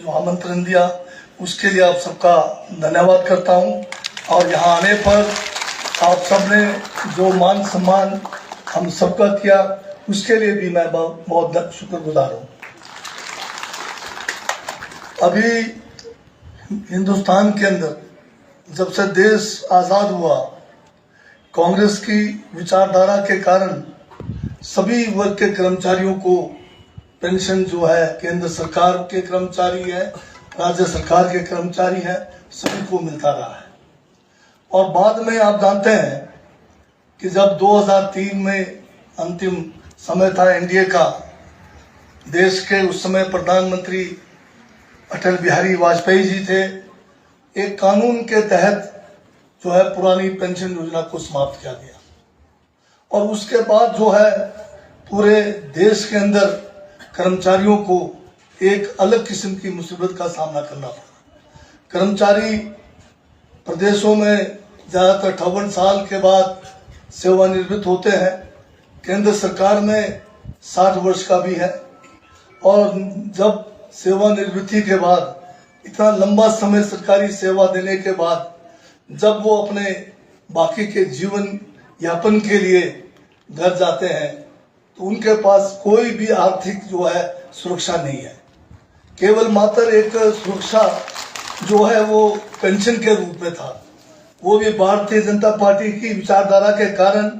जो आमंत्रण दिया उसके लिए आप सबका धन्यवाद करता हूं। और यहाँ आने पर आप सबने जो मान सम्मान हम सबका किया उसके लिए भी मैं बहुत शुक्रगुजार हूँ। अभी हिंदुस्तान के अंदर जब से देश आज़ाद हुआ, कांग्रेस की विचारधारा के कारण सभी वर्ग के कर्मचारियों को पेंशन जो है, केंद्र सरकार के कर्मचारी है, राज्य सरकार के कर्मचारी है, सभी को मिलता रहा है। और बाद में आप जानते हैं कि जब 2003 में अंतिम समय था एनडीए का, देश के उस समय प्रधानमंत्री अटल बिहारी वाजपेयी जी थे। एक कानून के तहत जो है पुरानी पेंशन योजना को समाप्त किया गया और उसके बाद जो है पूरे देश के अंदर कर्मचारियों को एक अलग किस्म की मुसीबत का सामना करना पड़ा। कर्मचारी प्रदेशों में ज़्यादातर 58 साल के बाद सेवानिवृत्त होते हैं। केंद्र सरकार में 60 वर्ष का भी है। और जब सेवानिवृत्ति के बाद इतना लंबा समय सरकारी सेवा देने के बाद जब वो अपने बाकी के जीवन यापन के लिए घर जाते हैं तो उनके पास कोई भी आर्थिक जो है सुरक्षा नहीं है। केवल मात्र एक सुरक्षा जो है वो पेंशन के रूप में था, वो भी भारतीय जनता पार्टी की विचारधारा के कारण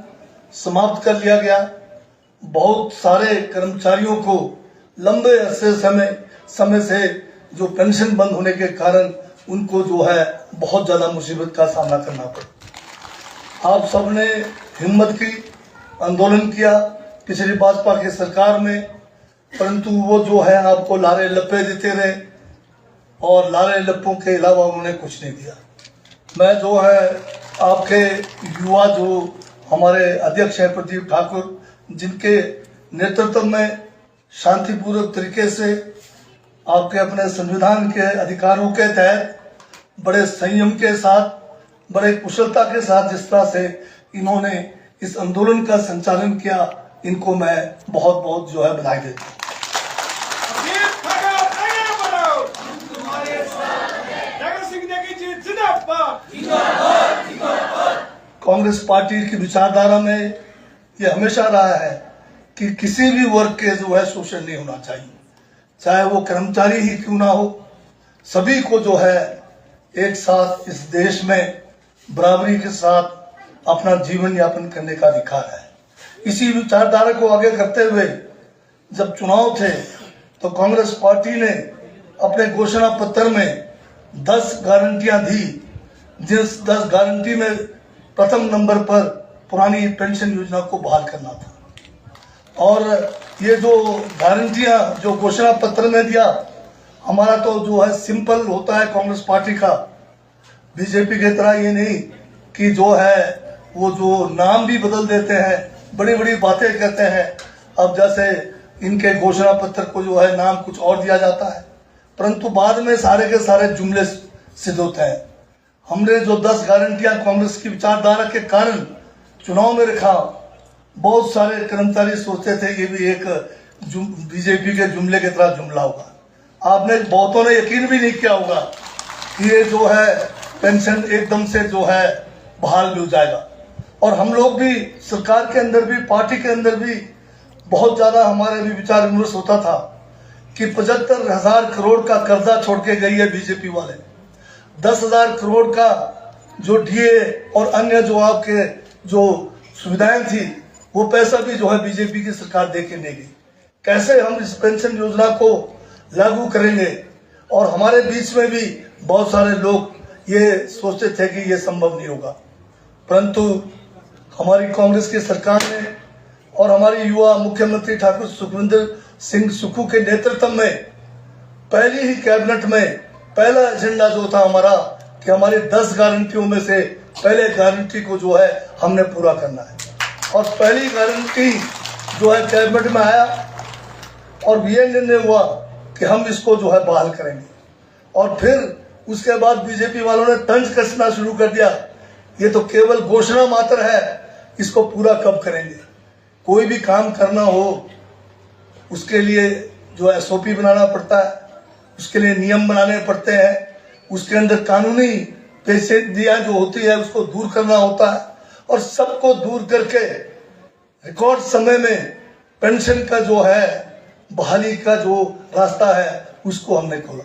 समाप्त कर लिया गया। बहुत सारे कर्मचारियों को लंबे अरसे समय से जो पेंशन बंद होने के कारण उनको जो है बहुत ज्यादा मुसीबत का सामना करना पड़ा। आप सबने हिम्मत की, आंदोलन किया पिछली भाजपा की सरकार में, परंतु वो जो है आपको लारे लप्पे देते रहे और लारे लप्पों के अलावा उन्होंने कुछ नहीं दिया। मैं जो है आपके युवा जो हमारे अध्यक्ष हैं प्रदीप ठाकुर, जिनके नेतृत्व में शांतिपूर्वक तरीके से आपके अपने संविधान के अधिकारों के तहत बड़े संयम के साथ, बड़े कुशलता के साथ जिस तरह से इन्होंने इस आंदोलन का संचालन किया, इनको मैं बहुत बहुत जो है बधाई देता हूँ। कांग्रेस पार्टी की विचारधारा में ये हमेशा रहा है कि किसी भी वर्ग के जो है शोषण नहीं होना चाहिए, चाहे वो कर्मचारी ही क्यों ना हो। सभी को जो है एक साथ इस देश में बराबरी के साथ अपना जीवन यापन करने का अधिकार है। इसी विचारधारा को आगे करते हुए जब चुनाव थे तो कांग्रेस पार्टी ने अपने घोषणा पत्र में 10 गारंटियां दी, जिस 10 गारंटी में प्रथम नंबर पर पुरानी पेंशन योजना को बहाल करना था। और ये जो गारंटियां जो घोषणा पत्र में दिया, हमारा तो जो है सिंपल होता है कांग्रेस पार्टी का, बीजेपी की तरह ये नहीं कि जो है वो जो नाम भी बदल देते हैं, बड़ी बड़ी बातें कहते हैं। अब जैसे इनके घोषणा पत्र को जो है नाम कुछ और दिया जाता है, परंतु बाद में सारे के सारे जुमले सिद्ध होते हैं। हमने जो 10 गारंटियां कांग्रेस की विचारधारा के कारण चुनाव में रखा, बहुत सारे कर्मचारी सोचते थे ये भी एक बीजेपी के जुमले की तरह जुमला होगा। आपने बहुतों ने यकीन भी नहीं किया होगा कि ये जो है पेंशन एकदम से जो है बहाल भी हो जाएगा। और हम लोग भी सरकार के अंदर भी, पार्टी के अंदर भी बहुत ज्यादा हमारे भी विचार विमर्श होता था कि 75,000 करोड़ का कर्जा छोड़ के गई है बीजेपी वाले। 10,000 करोड़ का जो डीए और अन्य जो आपके जो सुविधाएं थी, वो पैसा भी जो है बीजेपी की सरकार दे के नहीं गई। कैसे हम इस पेंशन योजना को लागू करेंगे? और हमारे बीच में भी बहुत सारे लोग ये सोचते थे कि ये संभव नहीं होगा, परंतु हमारी कांग्रेस की सरकार ने और हमारी युवा मुख्यमंत्री ठाकुर सुखविंदर सिंह सुक्खू के नेतृत्व में पहली ही कैबिनेट में पहला एजेंडा जो था हमारा कि हमारी 10 गारंटियों में से पहले गारंटी को जो है हमने पूरा करना है। और पहली गारंटी जो है कैबिनेट में आया और ये निर्णय हुआ कि हम इसको जो है बहाल करेंगे। और फिर उसके बाद बीजेपी वालों ने तंज कसना शुरू कर दिया, ये तो केवल घोषणा मात्र है, इसको पूरा कब करेंगे? कोई भी काम करना हो उसके लिए जो एसओपी बनाना पड़ता है, उसके लिए नियम बनाने पड़ते हैं, उसके अंदर कानूनी पेचीदगियां जो होती है उसको दूर करना होता है, और सबको दूर करके रिकॉर्ड समय में पेंशन का जो है बहाली का जो रास्ता है उसको हमने खोला।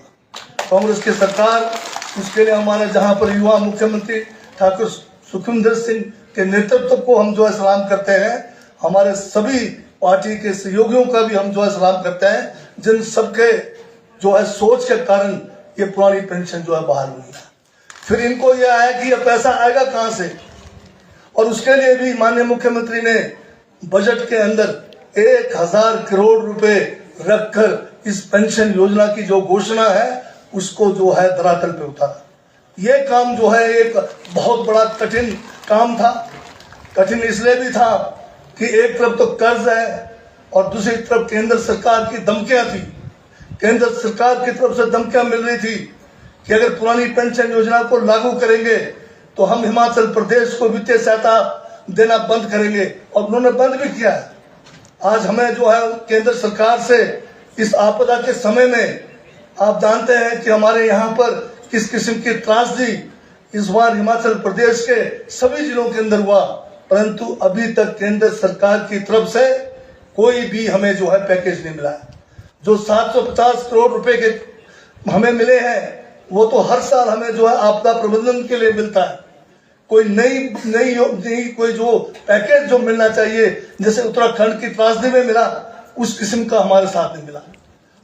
कांग्रेस की सरकार, उसके लिए हमारे जहां पर युवा मुख्यमंत्री ठाकुर सुखविंदर सिंह के नेतृत्व को हम जो है सलाम करते हैं। हमारे सभी पार्टी के सहयोगियों का भी हम जो है सलाम करते हैं, जिन सबके जो है सोच के कारण ये पुरानी पेंशन जो है बहाल हुई है। फिर इनको यह है कि यह पैसा आएगा कहां से, और उसके लिए भी माननीय मुख्यमंत्री ने बजट के अंदर 1000 करोड़ रुपए रखकर इस पेंशन योजना की जो घोषणा है उसको जो है धरातल पे उतारा। ये काम जो है एक बहुत बड़ा कठिन काम था। कठिन इसलिए भी था कि एक तरफ तो कर्ज है और दूसरी तरफ केंद्र सरकार की धमकियां थी। केंद्र सरकार की तरफ से धमकियां मिल रही थी कि अगर पुरानी पेंशन योजना को लागू करेंगे तो हम हिमाचल प्रदेश को वित्तीय सहायता देना बंद करेंगे, और उन्होंने बंद भी किया है। आज हमें जो है केंद्र सरकार से इस आपदा के समय में, आप जानते हैं कि हमारे यहाँ पर किस किस्म की त्रासदी इस बार हिमाचल प्रदेश के सभी जिलों के अंदर हुआ, परंतु अभी तक केंद्र सरकार की तरफ से कोई भी हमें जो है पैकेज नहीं मिला है। जो 750 करोड़ रुपए के हमें मिले हैं वो तो हर साल हमें जो है आपदा प्रबंधन के लिए मिलता है। कोई नई कोई जो पैकेज जो मिलना चाहिए, जैसे उत्तराखंड की त्रासदी में मिला, उस किस्म का हमारे साथ नहीं मिला।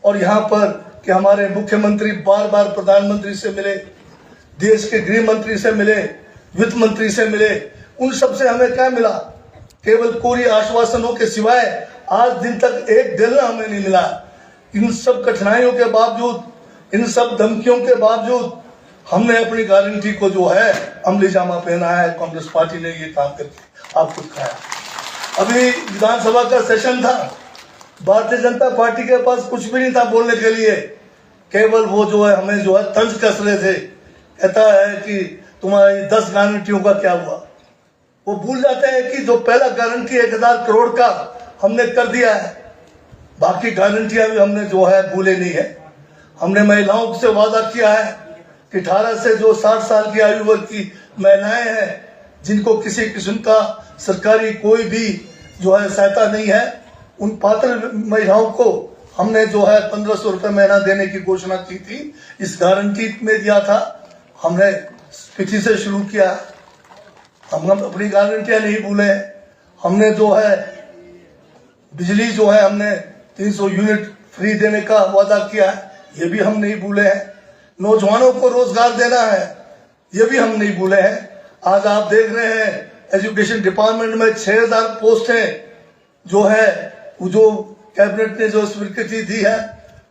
और यहाँ पर कि हमारे मुख्यमंत्री बार बार प्रधानमंत्री से मिले, देश के गृह मंत्री से मिले, वित्त मंत्री से मिले, उन सब से हमें क्या मिला? केवल कोरी आश्वासनों के सिवाय आज दिन तक एक डेला हमें नहीं मिला। इन सब कठिनाइयों के बावजूद, इन सब धमकियों के बावजूद हमने अपनी गारंटी को जो है अमली जामा पहना है। कांग्रेस पार्टी ने ये काम करके आपको दिखाया। अभी विधानसभा का सेशन था, भारतीय जनता पार्टी के पास कुछ भी नहीं था बोलने के लिए, केवल वो जो है हमें जो है तंज कस रहे थे। कहता है कि तुम्हारी 10 गारंटियों का क्या हुआ। वो भूल जाते हैं कि जो पहला गारंटी 1000 करोड़ का हमने कर दिया है, बाकी गारंटियां भी हमने जो है भूले नहीं है। हमने महिलाओं से वादा किया है कि 18 से जो 60 साल की आयु वर्ग की महिलाएं हैं, जिनको किसी किस्म का सरकारी कोई भी जो है सहायता नहीं है, उन पात्र महिलाओं को हमने जो है 1500 रुपए महीना देने की घोषणा की थी। इस गारंटी में दिया था, हमने पिछली से शुरू किया। हम अपनी गारंटियां नहीं भूले। हमने जो है बिजली जो है हमने 300 यूनिट फ्री देने का वादा किया है, ये भी हम नहीं भूले हैं। नौजवानों को रोजगार देना है, ये भी हम नहीं भूले हैं। आज आप देख रहे हैं एजुकेशन डिपार्टमेंट में 6000 पोस्टें जो है जो कैबिनेट ने जो स्वीकृति दी है,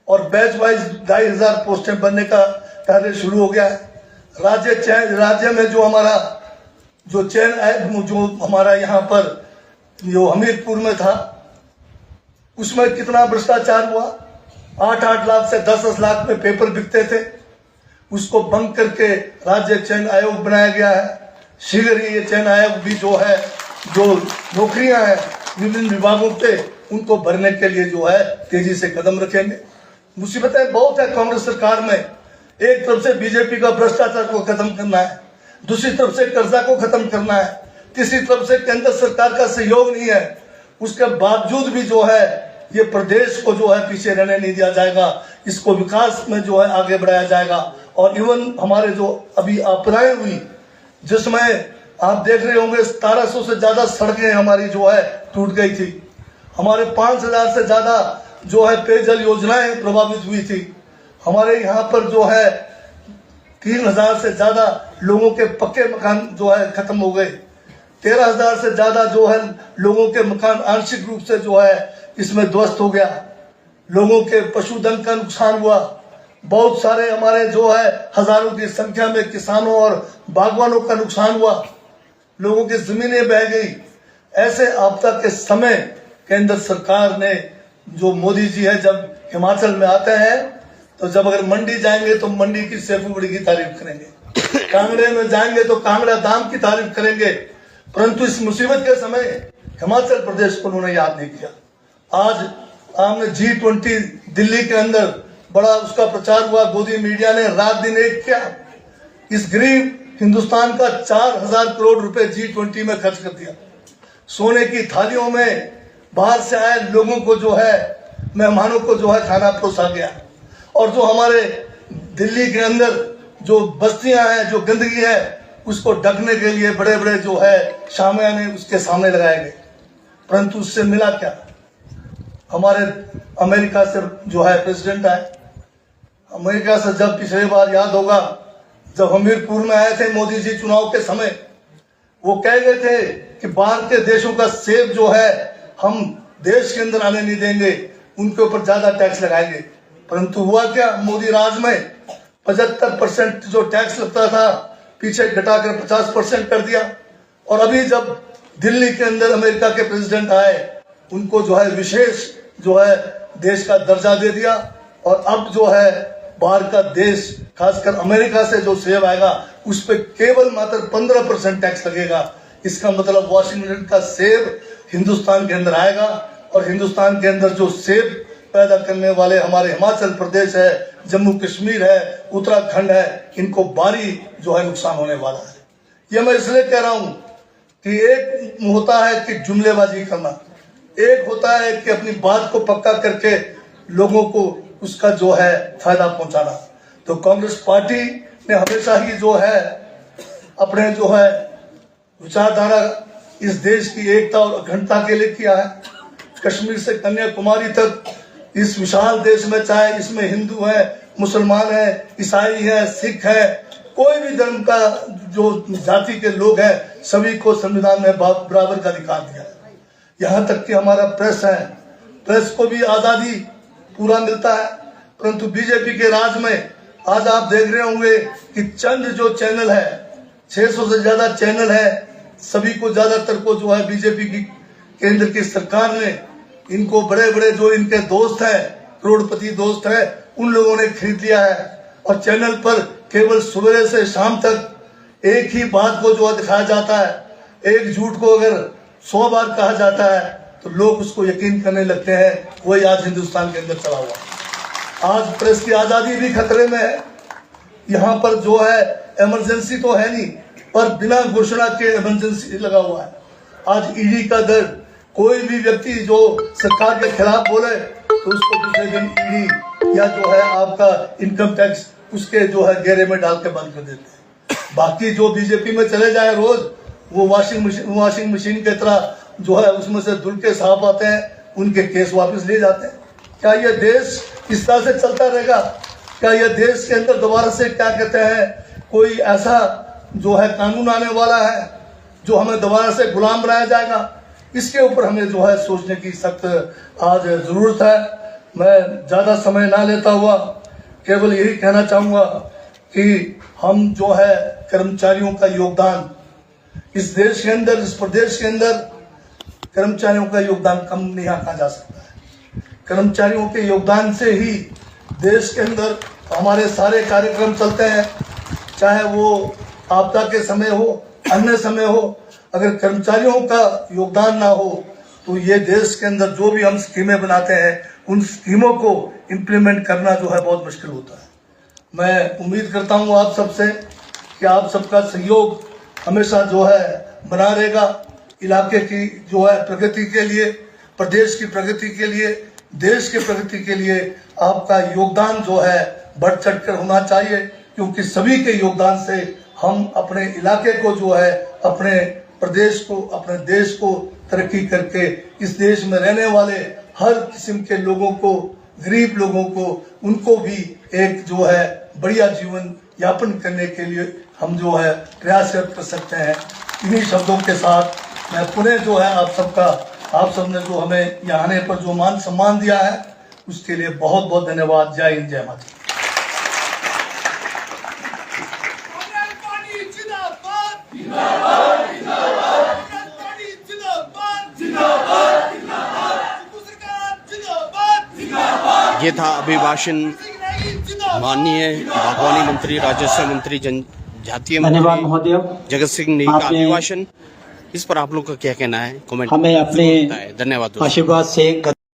और बैच वाइज 2500 पोस्टें बनने का कार्य शुरू हो गया है। राज्य में जो हमारा जो चयन जो हमारा यहाँ पर जो हमीरपुर में था, उसमें कितना भ्रष्टाचार हुआ। 8-8 लाख से 10-10 लाख में पेपर बिकते थे, उसको बंद करके राज्य चयन आयोग बनाया गया है। शीघ्र ही ये चयन आयोग भी जो है जो नौकरियां हैं विभिन्न विभागों पे, उनको भरने के लिए जो है तेजी से कदम रखेंगे। मुसीबतें बहुत है कांग्रेस सरकार में। एक तरफ से बीजेपी का भ्रष्टाचार को खत्म करना है, दूसरी तरफ से कर्जा को खत्म करना है, तीसरी तरफ से केंद्र सरकार का सहयोग नहीं है। उसके बावजूद भी जो है ये प्रदेश को जो है पीछे रहने नहीं दिया जाएगा, इसको विकास में जो है आगे बढ़ाया जाएगा। और इवन हमारे जो अभी आपदाएं हुई, जिसमें आप देख रहे होंगे 1700 से ज्यादा सड़कें हमारी जो है टूट गई थी। हमारे 5000 से ज्यादा जो है पेयजल योजनाएं प्रभावित हुई थी। हमारे यहाँ पर जो है 3000 से ज्यादा लोगों के पक्के मकान जो है खत्म हो गए। 13000 से ज्यादा जो है लोगों के मकान आंशिक रूप से जो है इसमें ध्वस्त हो गया। लोगों के पशुधन का नुकसान हुआ। बहुत सारे हमारे जो है हजारों की संख्या में किसानों और बागवानों का नुकसान हुआ। लोगों की जमीनें बह गई। ऐसे आपदा के समय केंद्र सरकार ने, जो मोदी जी है, जब हिमाचल में आते हैं तो जब अगर मंडी जाएंगे तो मंडी की सेफूबड़ी की तारीफ करेंगे, कांगड़े में जाएंगे तो कांगड़ा दाम की तारीफ करेंगे, परंतु इस मुसीबत के समय हिमाचल प्रदेश को उन्होंने याद नहीं किया। आज हमने G20 दिल्ली के अंदर बड़ा उसका प्रचार हुआ, मोदी मीडिया ने रात दिन एक किया। इस गरीब हिंदुस्तान का 4000 करोड़ रुपए G20 में खर्च कर दिया। सोने की थालियों में बाहर से आए लोगों को जो है, मेहमानों को जो है खाना परोसा गया। और जो हमारे दिल्ली के अंदर जो बस्तियां हैं, जो गंदगी है, उसको ढकने के लिए बड़े बड़े जो है शामियाने उसके सामने लगाए गए। परंतु उससे मिला क्या? हमारे अमेरिका से जो है प्रेसिडेंट आए। अमेरिका से जब पिछली बार याद होगा, जब हमीरपुर में आए थे मोदी जी चुनाव के समय, वो कह गए थे कि बाहर के देशों का सेब जो है हम देश के अंदर आने नहीं देंगे, उनके ऊपर ज्यादा टैक्स लगाएंगे। परंतु हुआ क्या? मोदी राज में 75% जो टैक्स लगता था पीछे घटाकर 50% कर दिया। और अभी जब दिल्ली के अंदर अमेरिका के प्रेसिडेंट आए, उनको जो है विशेष जो है देश का दर्जा दे दिया। और अब जो है बाहर का देश, खासकर अमेरिका से जो सेब आएगा उस पर केवल मात्र 15% टैक्स लगेगा। इसका मतलब वाशिंगटन का सेब हिंदुस्तान के अंदर आएगा। और हिंदुस्तान के अंदर जो सेब पैदा करने वाले हमारे हिमाचल प्रदेश है, जम्मू कश्मीर है, उत्तराखंड है, इनको भारी जो है नुकसान होने वाला है। ये मैं इसलिए कह रहा हूं कि एक होता है कि जुमलेबाजी करना, एक होता है कि अपनी बात को पक्का करके लोगों को उसका जो है फायदा पहुंचाना। तो कांग्रेस पार्टी ने हमेशा ही जो है अपने जो है विचारधारा इस देश की एकता और अखंडता के लिए किया है। कश्मीर से कन्याकुमारी तक इस विशाल देश में, चाहे इसमें हिंदू है, मुसलमान है, ईसाई है, सिख है, कोई भी धर्म का जो जाति के लोग हैं, सभी को संविधान में बराबर का अधिकार दिया है। यहाँ तक कि हमारा प्रेस है, प्रेस को भी आजादी पूरा मिलता है। परंतु बीजेपी के राज में आज आप देख रहे होंगे कि चंद जो चैनल है, 600 से ज्यादा चैनल है, सभी को ज्यादातर को जो है बीजेपी की केंद्र की सरकार ने इनको बड़े बड़े जो इनके दोस्त हैं, करोड़पति दोस्त हैं, उन लोगों ने खरीद लिया है। और चैनल पर केवल सुबह से शाम तक एक ही बात को जो दिखाया जाता है। एक झूठ को अगर 100 बार कहा जाता है तो लोग उसको यकीन करने लगते हैं। वही आज हिंदुस्तान के अंदर चला हुआ। आज प्रेस की आजादी भी खतरे में है। यहाँ पर जो है इमरजेंसी तो है नहीं, पर बिना घोषणा के इमरजेंसी लगा हुआ है। आज ईडी का दर, कोई भी व्यक्ति जो सरकार के खिलाफ बोले तो उसको दूसरे दिन ईडी या जो है आपका इनकम टैक्स उसके जो है घेरे में डाल के बंद कर देते हैं। बाकी जो बीजेपी में चले जाए रोज, वो वॉशिंग मशीन की तरह जो है उसमें से धुल के साफ आते हैं, उनके केस वापस ले जाते हैं। क्या ये देश इस तरह से चलता रहेगा? क्या ये देश के अंदर दोबारा से क्या कहते हैं कोई ऐसा जो है कानून आने वाला है जो हमें दोबारा से गुलाम बनाया जाएगा? इसके ऊपर हमें जो है सोचने की सख्त आज जरूरत है। मैं ज्यादा समय ना लेता हुआ केवल यही कहना चाहूंगा कि हम जो है कर्मचारियों का योगदान इस देश के अंदर, इस प्रदेश के अंदर कर्मचारियों का योगदान कम नहीं आंका जा सकता है। कर्मचारियों के योगदान से ही देश के अंदर हमारे सारे कार्यक्रम चलते हैं, चाहे वो आपदा के समय हो, अन्य समय हो। अगर कर्मचारियों का योगदान ना हो तो ये देश के अंदर जो भी हम स्कीमें बनाते हैं, उन स्कीमों को इम्प्लीमेंट करना जो है बहुत मुश्किल होता है। मैं उम्मीद करता हूँ आप सबसे कि आप सबका सहयोग हमेशा जो है बना रहेगा। इलाके की जो है प्रगति के लिए, प्रदेश की प्रगति के लिए, देश की प्रगति के लिए आपका योगदान जो है बढ़ चढ़ कर होना चाहिए, क्योंकि सभी के योगदान से हम अपने इलाके को जो है, अपने प्रदेश को, अपने देश को तरक्की करके इस देश में रहने वाले हर किस्म के लोगों को, गरीब लोगों को, उनको भी एक जो है बढ़िया जीवन यापन करने के लिए हम जो है प्रयास कर सकते हैं। इन्हीं शब्दों के साथ मैं पुनः जो है आप सबने जो हमें यहाँ आने पर जो मान सम्मान दिया है उसके लिए बहुत बहुत धन्यवाद। जय हिंद, जय माता। ये था अभिभाषण माननीय बागवानी मंत्री, राजस्व मंत्री, जनजातीय मंत्री जगत सिंह नेगी का अभिभाषण। इस पर आप लोग का क्या कहना है? कमेंट हमें अपने धन्यवाद आशीर्वाद से